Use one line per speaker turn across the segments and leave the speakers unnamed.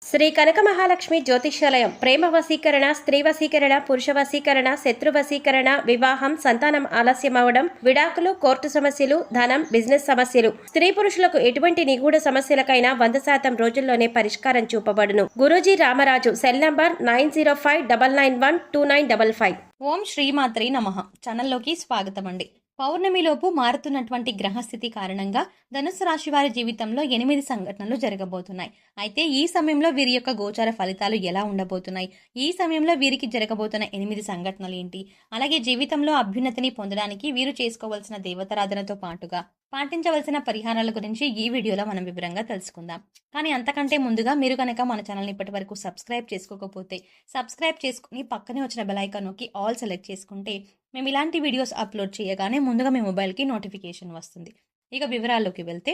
శ్రీ కనక మహాలక్ష్మి జ్యోతిష్యాలయం ప్రేమ వశీకరణ, స్త్రీ వశీకరణ, పురుష వశీకరణ, శత్రు వశీకరణ, వివాహం, సంతానం ఆలస్యం అవడం, విడాకులు, కోర్టు సమస్యలు, ధనం, బిజినెస్ సమస్యలు, స్త్రీ పురుషులకు ఎటువంటి నిగూఢ సమస్యలకైనా 100% రోజుల్లోనే పరిష్కారం చూపబడును. గురూజీ రామరాజు. Cell number 9059912955.
ఓం శ్రీమాత్రే నమః. ఛానల్లోకి స్వాగతం అండి. పౌర్ణమిలోపు మారుతున్నటువంటి గ్రహస్థితి కారణంగా ధనుసు రాశి వారి జీవితంలో 8 సంఘటనలు జరగబోతున్నాయి. అయితే ఈ సమయంలో వీరి యొక్క గోచార ఫలితాలు ఎలా ఉండబోతున్నాయి, ఈ సమయంలో వీరికి జరగబోతున్న 8 సంఘటనలు ఏంటి, అలాగే జీవితంలో అభ్యున్నతిని పొందడానికి వీరు చేసుకోవాల్సిన దేవతారాధనతో పాటుగా పాటించవలసిన పరిహారాల గురించి ఈ వీడియోలో మనం వివరంగా తెలుసుకుందాం. కానీ అంతకంటే ముందుగా మీరు కనుక మన ఛానల్ని ఇప్పటి వరకు సబ్స్క్రైబ్ చేసుకోకపోతే సబ్స్క్రైబ్ చేసుకుని పక్కనే వచ్చిన బెల్ ఐకాన్ నొక్కి ఆల్ సెలెక్ట్ చేసుకుంటే మేము ఇలాంటి వీడియోస్ అప్లోడ్ చేయగానే ముందుగా మీ మొబైల్కి నోటిఫికేషన్ వస్తుంది. ఇక వివరాల్లోకి వెళ్తే,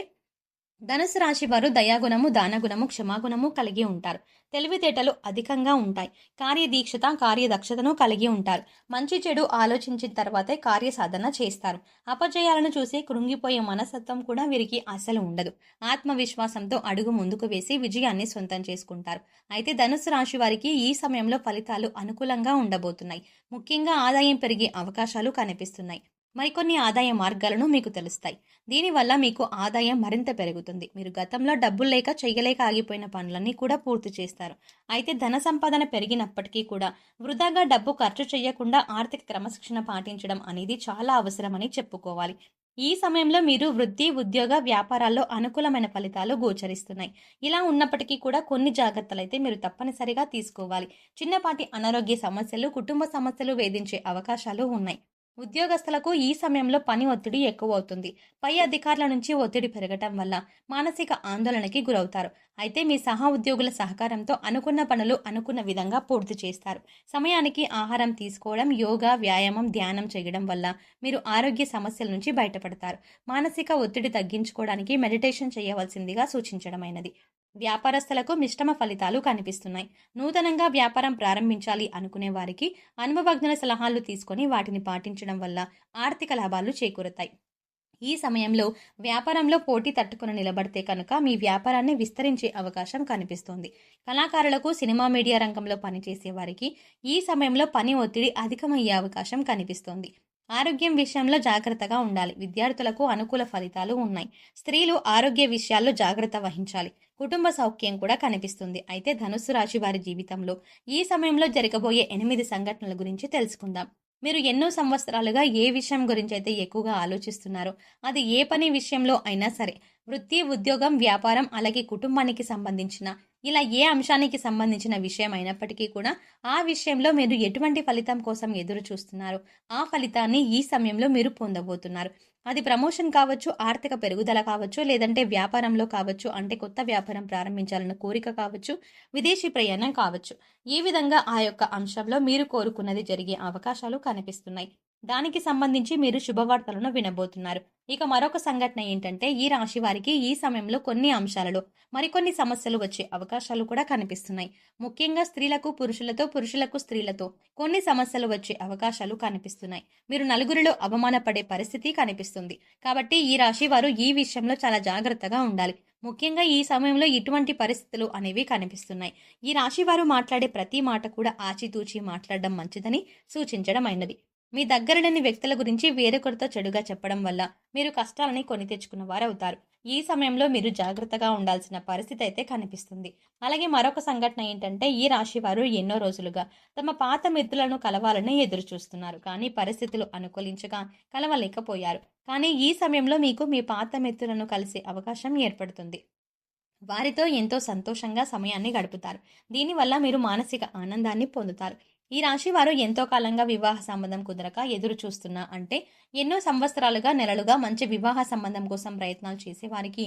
ధనుసు రాశి వారు దయాగుణము, దానగుణము, క్షమాగుణము కలిగి ఉంటారు. తెలివితేటలు అధికంగా ఉంటాయి. కార్యదీక్షత, కార్యదక్షతను కలిగి ఉంటారు. మంచి చెడు ఆలోచించిన తర్వాతే కార్యసాధన చేస్తారు. అపజయాలను చూసి కృంగిపోయే మనస్తత్వం కూడా వీరికి అసలు ఉండదు. ఆత్మవిశ్వాసంతో అడుగు ముందుకు వేసి విజయాన్ని సొంతం చేసుకుంటారు. అయితే ధనుసు రాశి వారికి ఈ సమయంలో ఫలితాలు అనుకూలంగా ఉండబోతున్నాయి. ముఖ్యంగా ఆదాయం పెరిగే అవకాశాలు కనిపిస్తున్నాయి. మరికొన్ని ఆదాయ మార్గాలను మీకు తెలుస్తాయి. దీనివల్ల మీకు ఆదాయం మరింత పెరుగుతుంది. మీరు గతంలో డబ్బులు లేక చేయలేక ఆగిపోయిన పనులన్నీ కూడా పూర్తి చేస్తారు. అయితే ధన సంపాదన పెరిగినప్పటికీ కూడా వృధాగా డబ్బు ఖర్చు చేయకుండా ఆర్థిక క్రమశిక్షణ పాటించడం అనేది చాలా అవసరమని చెప్పుకోవాలి. ఈ సమయంలో మీరు వృత్తి, ఉద్యోగ, వ్యాపారాల్లో అనుకూలమైన ఫలితాలు గోచరిస్తున్నాయి. ఇలా ఉన్నప్పటికీ కూడా కొన్ని జాగ్రత్తలు అయితే మీరు తప్పనిసరిగా తీసుకోవాలి. చిన్నపాటి అనారోగ్య సమస్యలు, కుటుంబ సమస్యలు వేధించే అవకాశాలు ఉన్నాయి. ఉద్యోగస్తులకు ఈ సమయంలో పని ఒత్తిడి ఎక్కువ అవుతుంది. పై అధికారుల నుంచి ఒత్తిడి పెరగటం వల్ల మానసిక ఆందోళనకి గురవుతారు. అయితే మీ సహా ఉద్యోగుల సహకారంతో అనుకున్న పనులు అనుకున్న విధంగా పూర్తి చేస్తారు. సమయానికి ఆహారం తీసుకోవడం, యోగా, వ్యాయామం, ధ్యానం చేయడం వల్ల మీరు ఆరోగ్య సమస్యల నుంచి బయటపడతారు. మానసిక ఒత్తిడి తగ్గించుకోవడానికి మెడిటేషన్ చేయవలసిందిగా సూచించడమైనది. వ్యాపారస్తులకు మిశ్రమ ఫలితాలు కనిపిస్తున్నాయి. నూతనంగా వ్యాపారం ప్రారంభించాలి అనుకునే వారికి అనుభవజ్ఞుల సలహాలు తీసుకొని వాటిని పాటించడం వల్ల ఆర్థిక లాభాలు చేకూరుతాయి. ఈ సమయంలో వ్యాపారంలో పోటీ తట్టుకుని నిలబడితే కనుక మీ వ్యాపారాన్ని విస్తరించే అవకాశం కనిపిస్తోంది. కళాకారులకు, సినిమా మీడియా రంగంలో పనిచేసే వారికి ఈ సమయంలో పని ఒత్తిడి అధికమయ్యే అవకాశం కనిపిస్తోంది. ఆరోగ్యం విషయంలో జాగ్రత్తగా ఉండాలి. విద్యార్థులకు అనుకూల ఫలితాలు ఉన్నాయి. స్త్రీలు ఆరోగ్య విషయాల్లో జాగ్రత్త వహించాలి. కుటుంబ సౌఖ్యం కూడా కనిపిస్తుంది. అయితే ధనుస్సు రాశి వారి జీవితంలో ఈ సమయంలో జరగబోయే 8 సంఘటనల గురించి తెలుసుకుందాం. మీరు ఎన్నో సంవత్సరాలుగా ఏ విషయం గురించి అయితే ఎక్కువగా ఆలోచిస్తున్నారో, అది ఏ పని విషయంలో అయినా సరే, వృత్తి, ఉద్యోగం, వ్యాపారం, అలాగే కుటుంబానికి సంబంధించిన ఇలా ఏ అంశానికి సంబంధించిన విషయం అయినప్పటికీ కూడా ఆ విషయంలో మీరు ఎటువంటి ఫలితం కోసం ఎదురు చూస్తున్నారో ఆ ఫలితాన్ని ఈ సమయంలో మీరు పొందబోతున్నారు. అది ప్రమోషన్ కావచ్చు, ఆర్థిక పెరుగుదల కావచ్చు, లేదంటే వ్యాపారంలో కావచ్చు, అంటే కొత్త వ్యాపారం ప్రారంభించాలన్న కోరిక కావచ్చు, విదేశీ ప్రయాణం కావచ్చు. ఈ విధంగా ఆ యొక్క అంశంలో మీరు కోరుకున్నది జరిగే అవకాశాలు కనిపిస్తున్నాయి. దానికి సంబంధించి మీరు శుభవార్తలను వినబోతున్నారు. ఇక మరొక సంఘటన ఏంటంటే, ఈ రాశి వారికి ఈ సమయంలో కొన్ని అంశాలలో మరికొన్ని సమస్యలు వచ్చే అవకాశాలు కూడా కనిపిస్తున్నాయి. ముఖ్యంగా స్త్రీలకు పురుషులతో, పురుషులకు స్త్రీలతో కొన్ని సమస్యలు వచ్చే అవకాశాలు కనిపిస్తున్నాయి. మీరు నలుగురిలో అవమానపడే పరిస్థితి కనిపిస్తుంది. కాబట్టి ఈ రాశి వారు ఈ విషయంలో చాలా జాగ్రత్తగా ఉండాలి. ముఖ్యంగా ఈ సమయంలో ఇటువంటి పరిస్థితులు అనేవి కనిపిస్తున్నాయి. ఈ రాశి వారు మాట్లాడే ప్రతి మాట కూడా ఆచితూచి మాట్లాడడం మంచిదని సూచించడం అయినది. మీ దగ్గర లేని వ్యక్తుల గురించి వేరొకరితో చెడుగా చెప్పడం వల్ల మీరు కష్టాలని కొని తెచ్చుకున్న వారు అవుతారు. ఈ సమయంలో మీరు జాగ్రత్తగా ఉండాల్సిన పరిస్థితి అయితే కనిపిస్తుంది. అలాగే మరొక సంఘటన ఏంటంటే, ఈ రాశి వారు ఎన్నో రోజులుగా తమ పాత మిత్రులను కలవాలని ఎదురు చూస్తున్నారు. కానీ పరిస్థితులు అనుకూలించగా కలవలేకపోయారు. కానీ ఈ సమయంలో మీకు మీ పాత మిత్రులను కలిసే అవకాశం ఏర్పడుతుంది. వారితో ఎంతో సంతోషంగా సమయాన్ని గడుపుతారు. దీనివల్ల మీరు మానసిక ఆనందాన్ని పొందుతారు. ఈ రాశి వారు ఎంతో కాలంగా వివాహ సంబంధం కుదరక ఎదురు చూస్తున్నా, అంటే ఎన్నో సంవత్సరాలుగా, నెలలుగా మంచి వివాహ సంబంధం కోసం ప్రయత్నాలు చేసే వారికి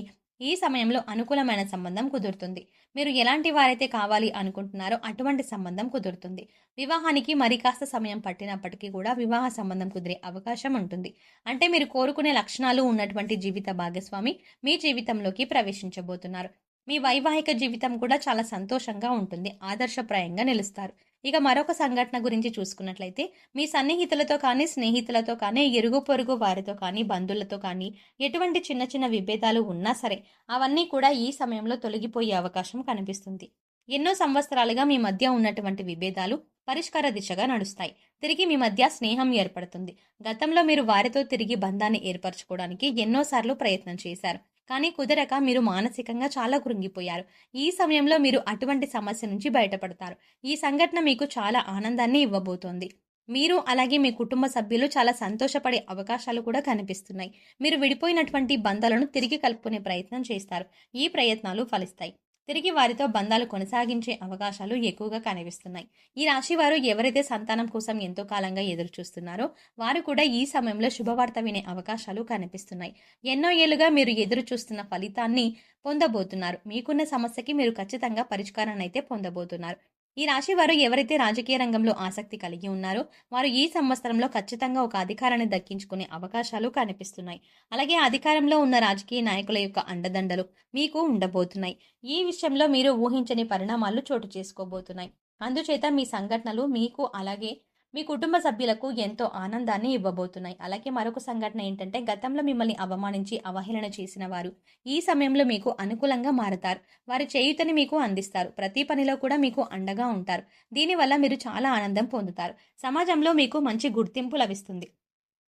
ఈ సమయంలో అనుకూలమైన సంబంధం కుదురుతుంది. మీరు ఎలాంటి వారైతే కావాలి అనుకుంటున్నారో అటువంటి సంబంధం కుదురుతుంది. వివాహానికి మరి కాస్త సమయం పట్టినప్పటికీ కూడా వివాహ సంబంధం కుదిరే అవకాశం ఉంటుంది. అంటే మీరు కోరుకునే లక్షణాలు ఉన్నటువంటి జీవిత భాగస్వామి మీ జీవితంలోకి ప్రవేశించబోతున్నారు. మీ వైవాహిక జీవితం కూడా చాలా సంతోషంగా ఉంటుంది. ఆదర్శప్రాయంగా నిలుస్తారు. ఇక మరొక సంఘటన గురించి చూసుకున్నట్లయితే, మీ సన్నిహితులతో కానీ, స్నేహితులతో కానీ, ఇరుగు పొరుగు వారితో కానీ, బంధువులతో కానీ ఎటువంటి చిన్న చిన్న విభేదాలు ఉన్నా సరే అవన్నీ కూడా ఈ సమయంలో తొలగిపోయే అవకాశం కనిపిస్తుంది. ఎన్నో సంవత్సరాలుగా మీ మధ్య ఉన్నటువంటి విభేదాలు పరిష్కార దిశగా నడుస్తాయి. తిరిగి మీ మధ్య స్నేహం ఏర్పడుతుంది. గతంలో మీరు వారితో తిరిగి బంధాన్ని ఏర్పరచుకోవడానికి ఎన్నోసార్లు ప్రయత్నం చేశారు. కానీ కుదరక మీరు మానసికంగా చాలా కృంగిపోయారు. ఈ సమయంలో మీరు అటువంటి సమస్య నుంచి బయటపడతారు. ఈ సంఘటన మీకు చాలా ఆనందాన్ని ఇవ్వబోతోంది. మీరు అలాగే మీ కుటుంబ సభ్యులు చాలా సంతోషపడే అవకాశాలు కూడా కనిపిస్తున్నాయి. మీరు విడిపోయినటువంటి బంధాలను తిరిగి కలుపుకునే ప్రయత్నం చేస్తారు. ఈ ప్రయత్నాలు ఫలిస్తాయి. తిరిగి వారితో బంధాలు కొనసాగించే అవకాశాలు ఎక్కువగా కనిపిస్తున్నాయి. ఈ రాశి వారు ఎవరైతే సంతానం కోసం ఎంతో కాలంగా ఎదురు చూస్తున్నారో వారు కూడా ఈ సమయంలో శుభవార్త వినే అవకాశాలు కనిపిస్తున్నాయి. ఎన్నో ఏళ్లుగా మీరు ఎదురు చూస్తున్న ఫలితాన్ని పొందబోతున్నారు. మీకున్న సమస్యకి మీరు ఖచ్చితంగా పరిష్కారాన్ని అయితే పొందబోతున్నారు. ఈ రాశి వారు ఎవరైతే రాజకీయ రంగంలో ఆసక్తి కలిగి ఉన్నారో వారు ఈ సంవత్సరంలో ఖచ్చితంగా ఒక అధికారాన్ని దక్కించుకునే అవకాశాలు కనిపిస్తున్నాయి. అలాగే అధికారంలో ఉన్న రాజకీయ నాయకుల యొక్క అండదండలు మీకు ఉండబోతున్నాయి. ఈ విషయంలో మీరు ఊహించని పరిణామాలు చోటు చేసుకోబోతున్నాయి. అందుచేత మీ సంఘటనలు మీకు అలాగే మీ కుటుంబ సభ్యులకు ఎంతో ఆనందాన్ని ఇవ్వబోతున్నాయి. అలాగే మరొక సంఘటన ఏంటంటే గతంలో మిమ్మల్ని అవమానించి అవహేళన చేసిన వారు ఈ సమయంలో మీకు అనుకూలంగా మారతారు. వారి చేయూతని మీకు అందిస్తారు. ప్రతి పనిలో కూడా మీకు అండగా ఉంటారు. దీనివల్ల మీరు చాలా ఆనందం పొందుతారు. సమాజంలో మీకు మంచి గుర్తింపు లభిస్తుంది.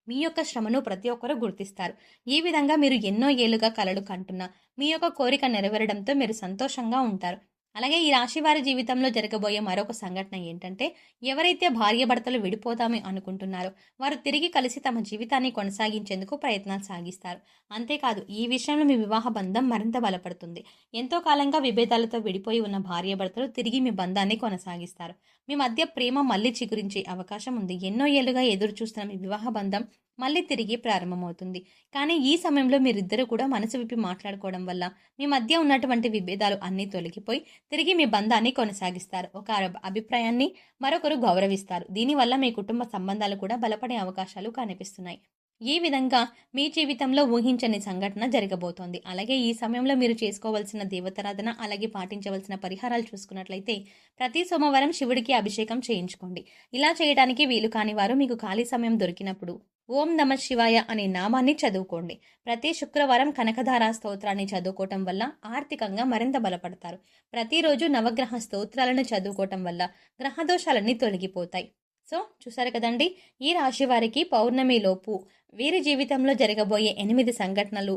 మీ యొక్క శ్రమను ప్రతి ఒక్కరూ గుర్తిస్తారు. ఈ విధంగా మీరు ఎన్నో ఏళ్లుగా కలలు కంటున్న మీ యొక్క కోరిక నెరవేరడంతో మీరు సంతోషంగా ఉంటారు. అలాగే ఈ రాశి వారి జీవితంలో జరగబోయే మరొక సంఘటన ఏంటంటే ఎవరైతే భార్యాభర్తలు విడిపోతామని అనుకుంటున్నారో వారు తిరిగి కలిసి తమ జీవితాన్ని కొనసాగించేందుకు ప్రయత్నాలు సాగిస్తారు. అంతేకాదు ఈ విషయంలో మీ వివాహ బంధం మరింత బలపడుతుంది. ఎంతో కాలంగా విభేదాలతో విడిపోయి ఉన్న భార్యాభర్తలు తిరిగి మీ బంధాన్ని కొనసాగిస్తారు. మీ మధ్య ప్రేమ మళ్లీ చిగురించే అవకాశం ఉంది. ఎన్నో ఏళ్లుగా ఎదురు చూస్తున్న మీ వివాహ బంధం మళ్ళీ తిరిగి ప్రారంభమవుతుంది. కానీ ఈ సమయంలో మీరిద్దరూ కూడా మనసు విప్పి మాట్లాడుకోవడం వల్ల మీ మధ్య ఉన్నటువంటి విభేదాలు అన్నీ తొలగిపోయి తిరిగి మీ బంధాన్ని కొనసాగిస్తారు. ఒక అభిప్రాయాన్ని మరొకరు గౌరవిస్తారు. దీనివల్ల మీ కుటుంబ సంబంధాలు కూడా బలపడే అవకాశాలు కనిపిస్తున్నాయి. ఈ విధంగా మీ జీవితంలో ఊహించని సంఘటన జరగబోతోంది. అలాగే ఈ సమయంలో మీరు చేసుకోవాల్సిన దేవతారాధన అలాగే పాటించవలసిన పరిహారాలు చూసుకున్నట్లయితే ప్రతి సోమవారం శివుడికి అభిషేకం చేయించుకోండి. ఇలా చేయడానికి వీలు కాని వారు మీకు ఖాళీ సమయం దొరికినప్పుడు ఓం నమ శివాయ అనే నామాన్ని చదువుకోండి. ప్రతి శుక్రవారం కనకధార స్తోత్రాన్ని చదువుకోవటం వల్ల ఆర్థికంగా మరింత బలపడతారు. ప్రతిరోజు నవగ్రహ స్తోత్రాలను చదువుకోవటం వల్ల గ్రహదోషాలన్నీ తొలగిపోతాయి. సో చూసారు కదండి, ఈ రాశి వారికి పౌర్ణమి లోపు వీరి జీవితంలో జరగబోయే 8 సంఘటనలు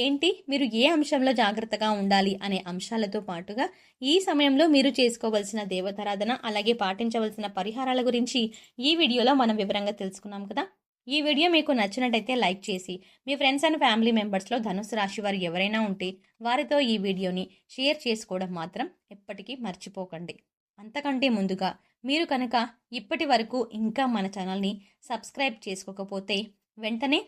ఏంటి, మీరు ఏ అంశంలో జాగ్రత్తగా ఉండాలి అనే అంశాలతో పాటుగా ఈ సమయంలో మీరు చేసుకోవలసిన దేవతారాధన అలాగే పాటించవలసిన పరిహారాల గురించి ఈ వీడియోలో మనం వివరంగా తెలుసుకున్నాం కదా. ఈ వీడియో మీకు నచ్చినట్టయితే లైక్ చేసి మీ ఫ్రెండ్స్ అండ్ ఫ్యామిలీ మెంబర్స్లో ధనుసు రాశి వారు ఎవరైనా ఉంటే వారితో ఈ వీడియోని షేర్ చేసుకోవడం మాత్రం ఎప్పటికీ మర్చిపోకండి. అంతకంటే ముందుగా మీరు కనుక ఇప్పటి వరకు ఇంకా మన ఛానల్ని సబ్స్క్రైబ్ చేసుకోకపోతే వెంటనే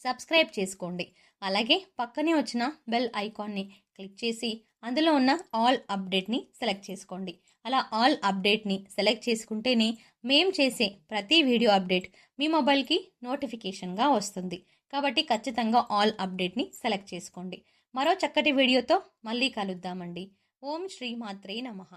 సబ్స్క్రైబ్ చేసుకోండి. అలాగే పక్కనే వచ్చిన బెల్ ఐకాన్ని క్లిక్ చేసి అందులో ఉన్న ఆల్ అప్డేట్ని సెలెక్ట్ చేసుకోండి. అలా ఆల్ అప్డేట్ని సెలెక్ట్ చేసుకుంటేనే మేం చేసే ప్రతి వీడియో అప్డేట్ మీ మొబైల్కి నోటిఫికేషన్గా వస్తుంది. కాబట్టి ఖచ్చితంగా ఆల్ అప్డేట్ని సెలెక్ట్ చేసుకోండి. మరో చక్కటి వీడియోతో మళ్ళీ కలుద్దామండి. ఓం శ్రీ మాత్రే నమః.